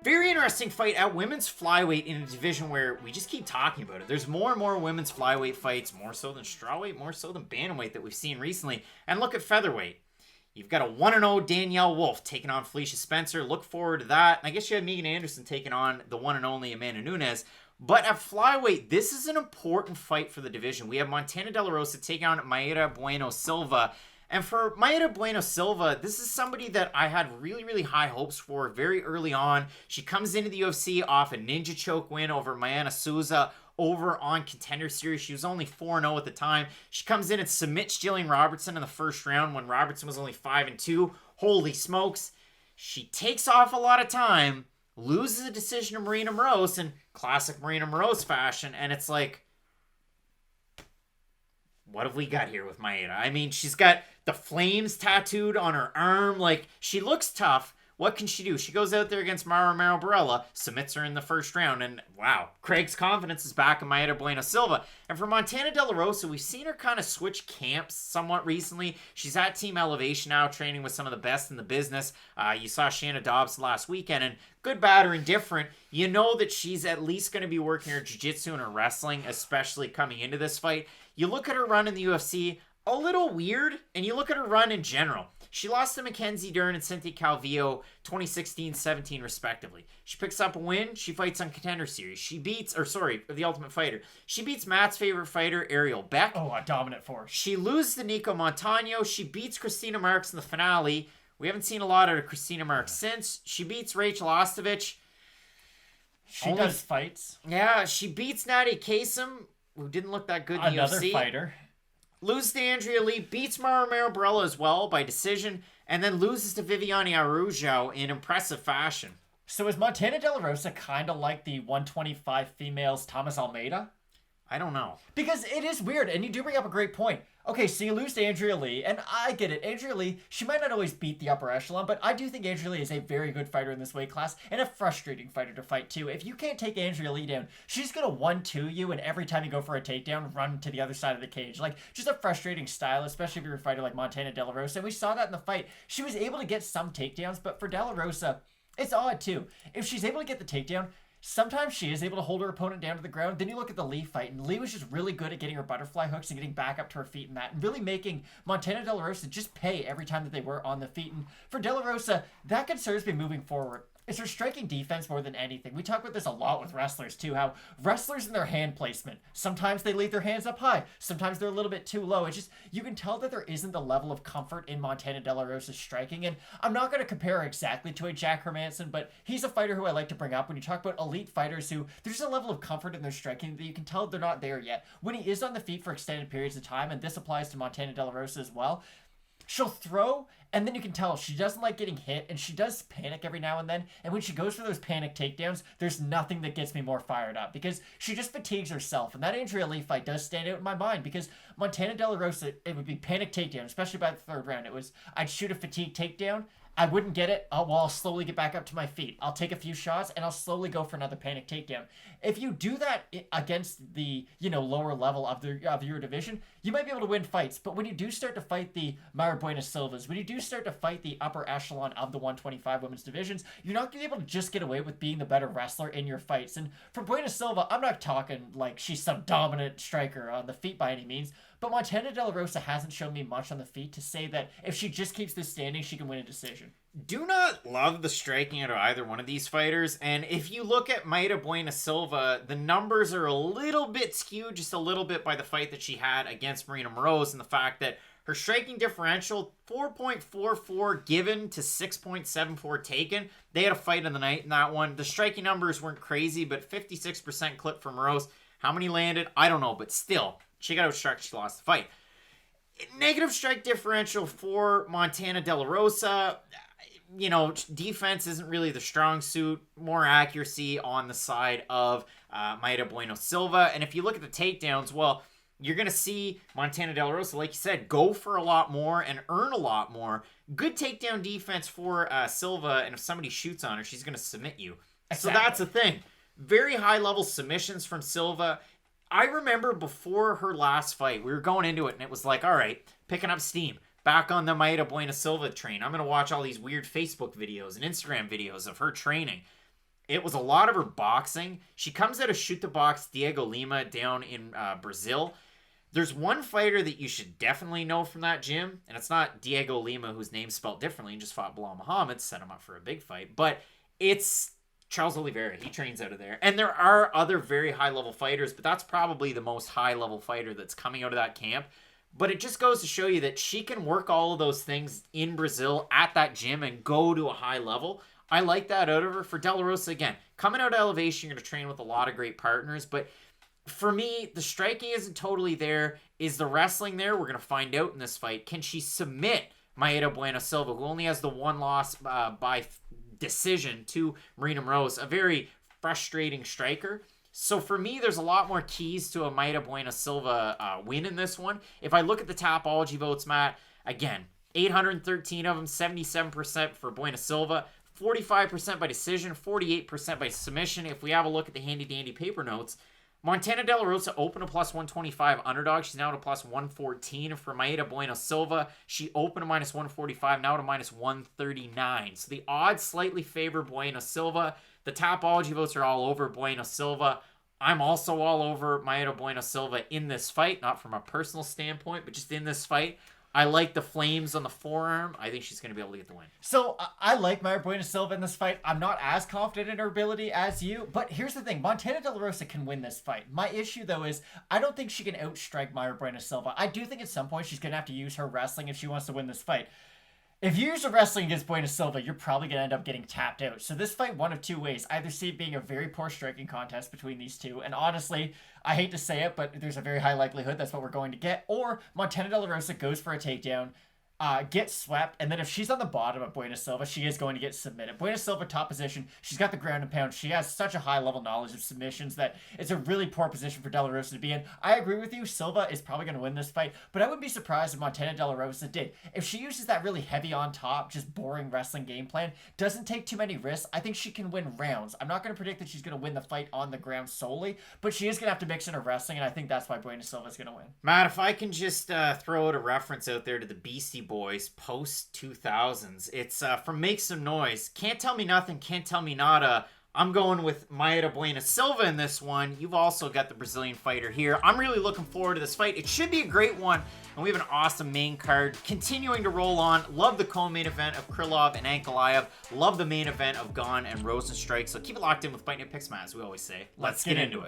Very interesting fight at women's flyweight in a division where we just keep talking about it. There's more and more women's flyweight fights, more so than strawweight, more so than bantamweight that we've seen recently. And look at featherweight. You've got a 1-0 Danielle Wolf taking on Felicia Spencer. Look forward to that. And I guess you had Megan Anderson taking on the one and only Amanda Nunes. But at flyweight, this is an important fight for the division. We have Montana De La Rosa taking on Mayra Bueno Silva. And for Mayra Bueno Silva, this is somebody that I had really, really high hopes for very early on. She comes into the UFC off a ninja choke win over Mayana Souza over on Contender Series. She was only 4-0 at the time. She comes in and submits Jillian Robertson in the first round when Robertson was only 5-2. Holy smokes. She takes off a lot of time, loses a decision to Marina Moroz in classic Marina Moroz fashion, and it's like, what have we got here with Mayra? I mean, she's got the flames tattooed on her arm. Like, she looks tough. What can she do? She goes out there against Mara Romero Barella, submits her in the first round, and wow, Craig's confidence is back in Mayra Bueno Silva. And for Montana De La Rosa, we've seen her kind of switch camps somewhat recently. She's at Team Elevation now, training with some of the best in the business. You saw Shanna Dobbs last weekend, and good, bad, or indifferent, you know that she's at least going to be working her jiu-jitsu and her wrestling, especially coming into this fight. You look at her run in the UFC, a little weird, and you look at her run in general. She lost to Mackenzie Dern and Cynthia Calvillo 2016-17 respectively. She picks up a win. She fights on Contender Series. The Ultimate Fighter. She beats Matt's favorite fighter, Ariel Beck. Oh, a dominant force. She loses to Nico Montano. She beats Christina Marks in the finale. We haven't seen a lot of Christina Marks since. She beats Rachel Ostovich. She does fights. Yeah, she beats Nadia Kasem, who didn't look that good in the UFC. Another fighter. Loses to Andrea Lee, beats Mara Romero Barella as well by decision, and then loses to Viviane Araujo in impressive fashion. So is Montana De La Rosa kind of like the 125 females Thomas Almeida? I don't know. Because it is weird, and you do bring up a great point. Okay, so you lose to Andrea Lee, and I get it. Andrea Lee, she might not always beat the upper echelon, but I do think Andrea Lee is a very good fighter in this weight class, and a frustrating fighter to fight too. If you can't take Andrea Lee down, she's going to 1-2 you, and every time you go for a takedown, run to the other side of the cage. Like, just a frustrating style, especially if you're a fighter like Montana De La Rosa, and we saw that in the fight. She was able to get some takedowns, but for De La Rosa, it's odd too. If she's able to get the takedown, sometimes she is able to hold her opponent down to the ground. Then you look at the Lee fight, and Lee was just really good at getting her butterfly hooks and getting back up to her feet and that, and really making Montana De La Rosa just pay every time that they were on the feet. And for De La Rosa, that concerns me moving forward. It's her striking defense more than anything. We talk about this a lot with wrestlers too, how wrestlers and their hand placement, sometimes they leave their hands up high, sometimes they're a little bit too low. It's just, you can tell that there isn't the level of comfort in Montana De La Rosa's striking, and I'm not going to compare her exactly to a Jack Hermanson, but he's a fighter who I like to bring up when you talk about elite fighters who, there's a level of comfort in their striking that you can tell they're not there yet. When he is on the feet for extended periods of time, and this applies to Montana De La Rosa as well, she'll throw, and then you can tell she doesn't like getting hit, and she does panic every now and then, and when she goes for those panic takedowns, there's nothing that gets me more fired up, because she just fatigues herself, and that Andrea Lee fight does stand out in my mind, because Montana De La Rosa, it would be panic takedown, especially by the third round. It was, I'd shoot a fatigue takedown, I wouldn't get it, I'll slowly get back up to my feet. I'll take a few shots, and I'll slowly go for another panic takedown. If you do that against the, lower level of your division, you might be able to win fights. But when you do start to fight the Mayra Bueno Silvas, when you do start to fight the upper echelon of the 125 women's divisions, you're not going to be able to just get away with being the better wrestler in your fights. And for Bueno Silva, I'm not talking like she's some dominant striker on the feet by any means, but Montana De La Rosa hasn't shown me much on the feet to say that if she just keeps this standing, she can win a decision. Do not love the striking out of either one of these fighters, and if you look at Mayra Bueno Silva, the numbers are a little bit skewed, just a little bit by the fight that she had against Marina Moroz, and the fact that her striking differential, 4.44 given to 6.74 taken. They had a fight in the night in that one. The striking numbers weren't crazy, but 56% clip for Moroz. How many landed? I don't know, but still, she got outstruck, she lost the fight. Negative strike differential for Montana De La Rosa. Defense isn't really the strong suit. More accuracy on the side of Mayra Bueno Silva. And if you look at the takedowns, well, you're going to see Montana De La Rosa, like you said, go for a lot more and earn a lot more. Good takedown defense for Silva, and if somebody shoots on her, she's going to submit you. Exactly. So that's the thing. Very high-level submissions from Silva. I remember before her last fight, we were going into it, and it was like, all right, picking up steam. Back on the Mayra Bueno Silva train. I'm going to watch all these weird Facebook videos and Instagram videos of her training. It was a lot of her boxing. She comes out of Shoot the Box Diego Lima down in Brazil. There's one fighter that you should definitely know from that gym, and it's not Diego Lima, whose name's spelled differently and just fought Bilal Muhammad, set him up for a big fight, but it's Charles Oliveira. He trains out of there. And there are other very high-level fighters, but that's probably the most high-level fighter that's coming out of that camp. But it just goes to show you that she can work all of those things in Brazil at that gym and go to a high level. I like that out of her. For De La Rosa, again, coming out of elevation, you're going to train with a lot of great partners, but for me, the striking isn't totally there. Is the wrestling there? We're going to find out in this fight. Can she submit Mayra Bueno Silva, who only has the one loss by decision to Marina Moroz, a very frustrating striker? So for me, there's a lot more keys to a Mayra Bueno Silva win in this one. If I look at the Tapology votes, Matt, again, 813 of them, 77% for Bueno Silva, 45% by decision, 48% by submission. If we have a look at the handy-dandy paper notes, Montana De La Rosa opened a plus 125 underdog. She's now at a plus 114 for Mayra Bueno Silva. She opened a minus 145, now at a minus 139. So the odds slightly favor Bueno Silva. The Tapology votes are all over Bueno Silva. I'm also all over Mayra Bueno Silva in this fight, not from a personal standpoint, but just in this fight. I like the flames on the forearm. I think she's going to be able to get the win. So, I like Mayra Bueno Silva in this fight. I'm not as confident in her ability as you, but here's the thing. Montana De La Rosa can win this fight. My issue, though, is I don't think she can outstrike Mayra Bueno Silva. I do think at some point she's going to have to use her wrestling if she wants to win this fight. If you use her wrestling against Bueno Silva, you're probably going to end up getting tapped out. So this fight, one of two ways. Either see it being a very poor striking contest between these two, and honestly, I hate to say it, but there's a very high likelihood that's what we're going to get. Or Montana De La Rosa goes for a takedown, gets swept, and then if she's on the bottom of Bueno Silva, she is going to get submitted. Bueno Silva, top position, she's got the ground and pound. She has such a high level knowledge of submissions that it's a really poor position for De La Rosa to be in. I agree with you, Silva is probably going to win this fight, but I wouldn't be surprised if Montana De La Rosa did. If she uses that really heavy on top, just boring wrestling game plan, doesn't take too many risks, I think she can win rounds. I'm not going to predict that she's going to win the fight on the ground solely, but she is going to have to mix in her wrestling, and I think that's why Bueno Silva is going to win. Matt, if I can just throw out a reference out there to the Beastie Boys post 2000s. It's from Make Some Noise. Can't tell me nothing, can't tell me nada. I'm going with Mayra Bueno Silva in this one. You've also got the Brazilian fighter here. I'm really looking forward to this fight. It should be a great one, and we have an awesome main card continuing to roll on. Love the co-main event of Krylov and Ankalaev. Love the main event of Gane and Rozenstruik. So keep it locked in with Fight Night Picks, Matt, as we always say. Let's get into it.